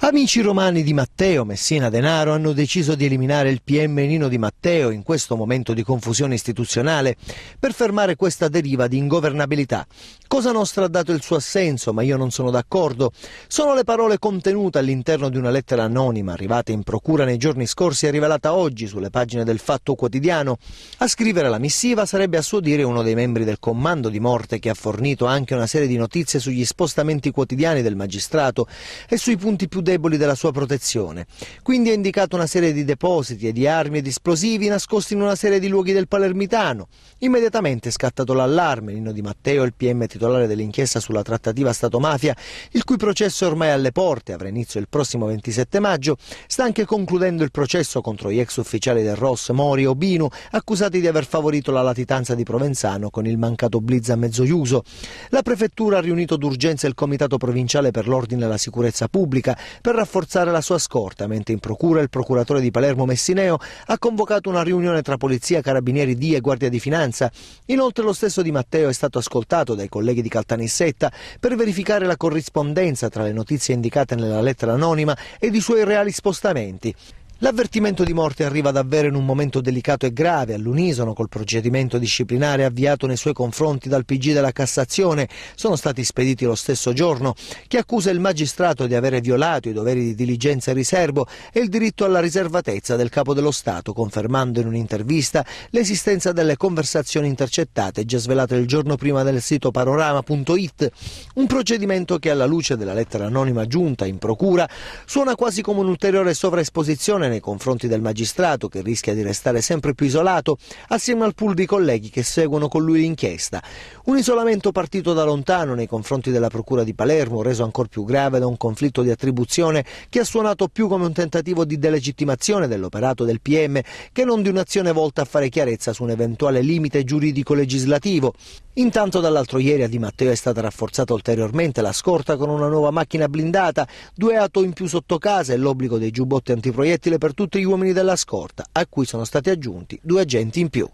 Amici romani di Matteo, Messina Denaro hanno deciso di eliminare il PM Nino Di Matteo in questo momento di confusione istituzionale per fermare questa deriva di ingovernabilità. Cosa Nostra ha dato il suo assenso, ma io non sono d'accordo. Sono le parole contenute all'interno di una lettera anonima arrivata in procura nei giorni scorsi e rivelata oggi sulle pagine del Fatto Quotidiano. A scrivere la missiva sarebbe a suo dire uno dei membri del comando di morte che ha fornito anche una serie di notizie sugli spostamenti quotidiani del magistrato e sui punti più deboli della sua protezione. Quindi ha indicato una serie di depositi e di armi ed esplosivi nascosti in una serie di luoghi del Palermitano. Immediatamente è scattato l'allarme. Nino Di Matteo, il PM titolare dell'inchiesta sulla trattativa Stato-mafia, il cui processo è ormai alle porte, avrà inizio il prossimo 27 maggio, sta anche concludendo il processo contro gli ex ufficiali del ROS Mori e Obinu, accusati di aver favorito la latitanza di Provenzano con il mancato blitz a mezzo chiuso. La prefettura ha riunito d'urgenza il comitato provinciale per l'ordine e la sicurezza pubblica per rafforzare la sua scorta, mentre in procura il procuratore di Palermo Messineo ha convocato una riunione tra polizia, carabinieri, DIA e Guardia di Finanza. Inoltre lo stesso Di Matteo è stato ascoltato dai colleghi di Caltanissetta per verificare la corrispondenza tra le notizie indicate nella lettera anonima ed i suoi reali spostamenti. L'avvertimento di morte arriva davvero in un momento delicato e grave, all'unisono col procedimento disciplinare avviato nei suoi confronti dal PG della Cassazione. Sono stati spediti lo stesso giorno, che accusa il magistrato di avere violato i doveri di diligenza e riservo e il diritto alla riservatezza del Capo dello Stato, confermando in un'intervista l'esistenza delle conversazioni intercettate già svelate il giorno prima del sito panorama.it. Un procedimento che, alla luce della lettera anonima giunta in procura, suona quasi come un'ulteriore sovraesposizione nei confronti del magistrato, che rischia di restare sempre più isolato assieme al pool di colleghi che seguono con lui l'inchiesta. Un isolamento partito da lontano nei confronti della procura di Palermo, reso ancor più grave da un conflitto di attribuzione che ha suonato più come un tentativo di delegittimazione dell'operato del PM che non di un'azione volta a fare chiarezza su un eventuale limite giuridico-legislativo. Intanto dall'altro ieri a Di Matteo è stata rafforzata ulteriormente la scorta con una nuova macchina blindata, 2 auto in più sotto casa e l'obbligo dei giubbotti antiproiettile per tutti gli uomini della scorta, a cui sono stati aggiunti 2 agenti in più.